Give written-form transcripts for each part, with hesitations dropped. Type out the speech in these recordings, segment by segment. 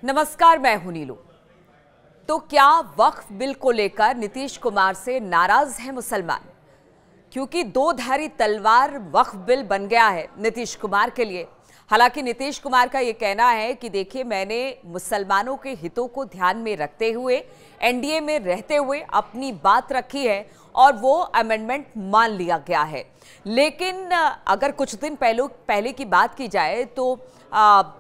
नमस्कार, मैं हूं नीलू। तो क्या वक्फ बिल को लेकर नीतीश कुमार से नाराज हैं मुसलमान? क्योंकि दो धारी तलवार वक्फ बिल बन गया है नीतीश कुमार के लिए। हालांकि नीतीश कुमार का यह कहना है कि देखिए, मैंने मुसलमानों के हितों को ध्यान में रखते हुए एनडीए में रहते हुए अपनी बात रखी है और वो अमेंडमेंट मान लिया गया है। लेकिन अगर कुछ दिन पहले की बात की जाए तो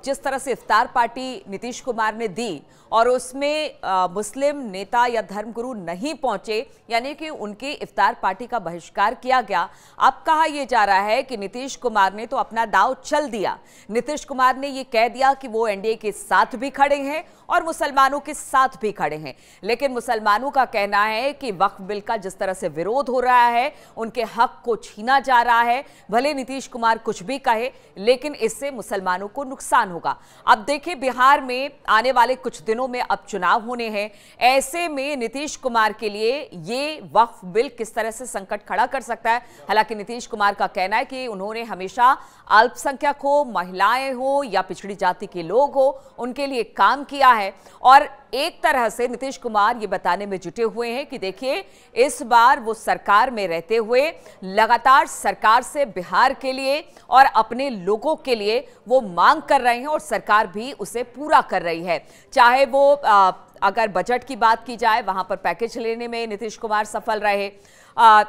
जिस तरह से इफ्तार पार्टी नीतीश कुमार ने दी और उसमें मुस्लिम नेता या धर्मगुरु नहीं पहुंचे, यानी कि उनकी इफ्तार पार्टी का बहिष्कार किया गया। अब कहा यह जा रहा है कि नीतीश कुमार ने तो अपना दांव चल दिया। नीतीश कुमार ने यह कह दिया कि वो एनडीए के साथ भी खड़े हैं और मुसलमानों के साथ भी खड़े हैं। लेकिन मुसलमानों का कहना है कि वक्फ बिल का जिस तरह से विरोध हो रहा है, उनके हक को छीना जा रहा है। भले नीतीश कुमार कुछ भी कहे, लेकिन इससे मुसलमानों को नुकसान होगा। अब देखिए, बिहार में आने वाले कुछ दिनों में अब चुनाव होने हैं। ऐसे में नीतीश कुमार के लिए ये वक्फ बिल किस तरह से संकट खड़ा कर सकता है। हालांकि नीतीश कुमार का कहना है कि उन्होंने हमेशा अल्पसंख्यक हो, महिलाएं हो या पिछड़ी जाति के लोग हो, उनके लिए काम किया है। और एक तरह से नीतीश कुमार ये बताने में जुटे हुए हैं कि देखिए, इस बार वो सरकार में रहते हुए लगातार सरकार से बिहार के लिए और अपने लोगों के लिए वो मांग कर रहे हैं और सरकार भी उसे पूरा कर रही है। चाहे वो अगर बजट की बात की जाए, वहां पर पैकेज लेने में नीतीश कुमार सफल रहे।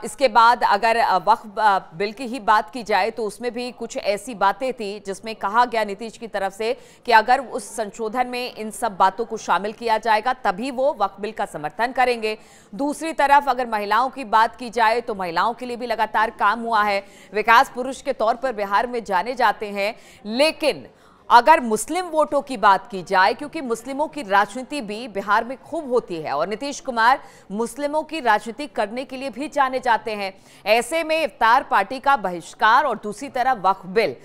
इसके बाद अगर वक्फ बिल की ही बात की जाए तो उसमें भी कुछ ऐसी बातें थी जिसमें कहा गया नीतीश की तरफ से कि अगर उस संशोधन में इन सब बातों को शामिल किया जाएगा तभी वो वक्फ बिल का समर्थन करेंगे। दूसरी तरफ अगर महिलाओं की बात की जाए तो महिलाओं के लिए भी लगातार काम हुआ है। विकास पुरुष के तौर पर बिहार में जाने जाते हैं। लेकिन अगर मुस्लिम वोटों की बात की जाए, क्योंकि मुस्लिमों की राजनीति भी बिहार में खूब होती है और नीतीश कुमार मुस्लिमों की राजनीति करने के लिए भी जाने जाते हैं। ऐसे में इफ्तार पार्टी का बहिष्कार और दूसरी तरफ वक्फ बिल,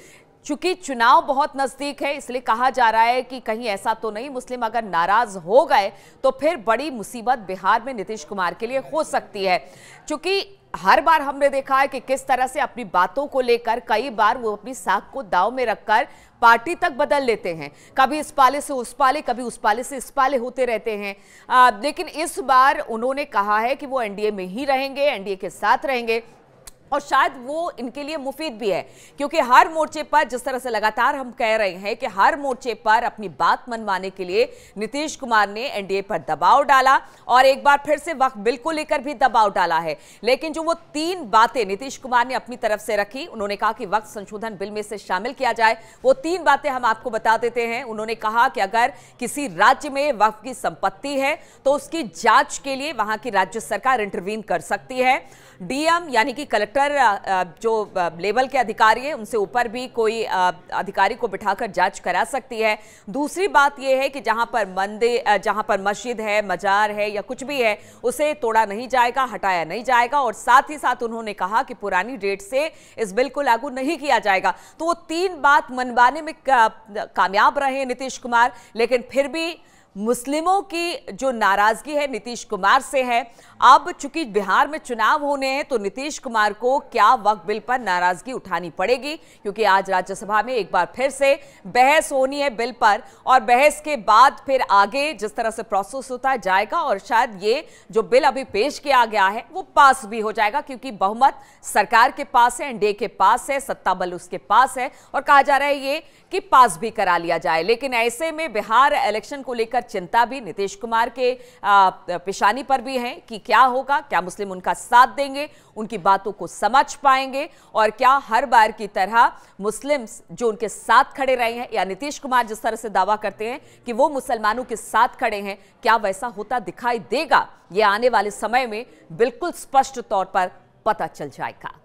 चूंकि चुनाव बहुत नजदीक है, इसलिए कहा जा रहा है कि कहीं ऐसा तो नहीं मुस्लिम अगर नाराज हो गए तो फिर बड़ी मुसीबत बिहार में नीतीश कुमार के लिए हो सकती है। चूंकि हर बार हमने देखा है कि किस तरह से अपनी बातों को लेकर कई बार वो अपनी साख को दांव में रखकर पार्टी तक बदल लेते हैं। कभी इस पाले से उस पाले, कभी उस पाले से इस पाले होते रहते हैं। लेकिन इस बार उन्होंने कहा है कि वो एनडीए में ही रहेंगे, एनडीए के साथ रहेंगे और शायद वो इनके लिए मुफीद भी है। क्योंकि हर मोर्चे पर, जिस तरह से लगातार हम कह रहे हैं कि हर मोर्चे पर अपनी बात मनवाने के लिए नीतीश कुमार ने एनडीए पर दबाव डाला और एक बार फिर से वक्फ बिल को लेकर भी दबाव डाला है। लेकिन जो वो तीन बातें नीतीश कुमार ने अपनी तरफ से रखी, उन्होंने कहा कि वक्फ संशोधन बिल में से शामिल किया जाए। वो तीन बातें हम आपको बता देते हैं। उन्होंने कहा कि अगर किसी राज्य में वक्फ की संपत्ति है तो उसकी जांच के लिए वहां की राज्य सरकार इंटरवीन कर सकती है। डीएम यानी कि कलेक्टर जो लेवल के अधिकारी हैं, उनसे ऊपर भी कोई अधिकारी को बिठाकर जांच करा सकती है। दूसरी बात यह है कि जहां पर मंदिर, जहां पर मस्जिद है, मजार है या कुछ भी है, उसे तोड़ा नहीं जाएगा, हटाया नहीं जाएगा। और साथ ही साथ उन्होंने कहा कि पुरानी डेट से इस बिल को लागू नहीं किया जाएगा। तो वो तीन बात मनवाने में कामयाब रहे नीतीश कुमार। लेकिन फिर भी मुस्लिमों की जो नाराजगी है नीतीश कुमार से है। अब चूंकि बिहार में चुनाव होने हैं तो नीतीश कुमार को क्या वक्फ बिल पर नाराजगी उठानी पड़ेगी, क्योंकि आज राज्यसभा में एक बार फिर से बहस होनी है बिल पर और बहस के बाद फिर आगे जिस तरह से प्रोसेस होता जाएगा और शायद ये जो बिल अभी पेश किया गया है वो पास भी हो जाएगा, क्योंकि बहुमत सरकार के पास है, एनडीए के पास है, सत्ता बल उसके पास है और कहा जा रहा है ये कि पास भी करा लिया जाए। लेकिन ऐसे में बिहार इलेक्शन को लेकर चिंता भी नीतीश कुमार के पेशानी पर भी है कि क्या होगा, क्या मुस्लिम उनका साथ देंगे, उनकी बातों को समझ पाएंगे और क्या हर बार की तरह मुस्लिम्स जो उनके साथ खड़े रहे हैं या नीतीश कुमार जिस तरह से दावा करते हैं कि वो मुसलमानों के साथ खड़े हैं, क्या वैसा होता दिखाई देगा? ये आने वाले समय में बिल्कुल स्पष्ट तौर पर पता चल जाएगा।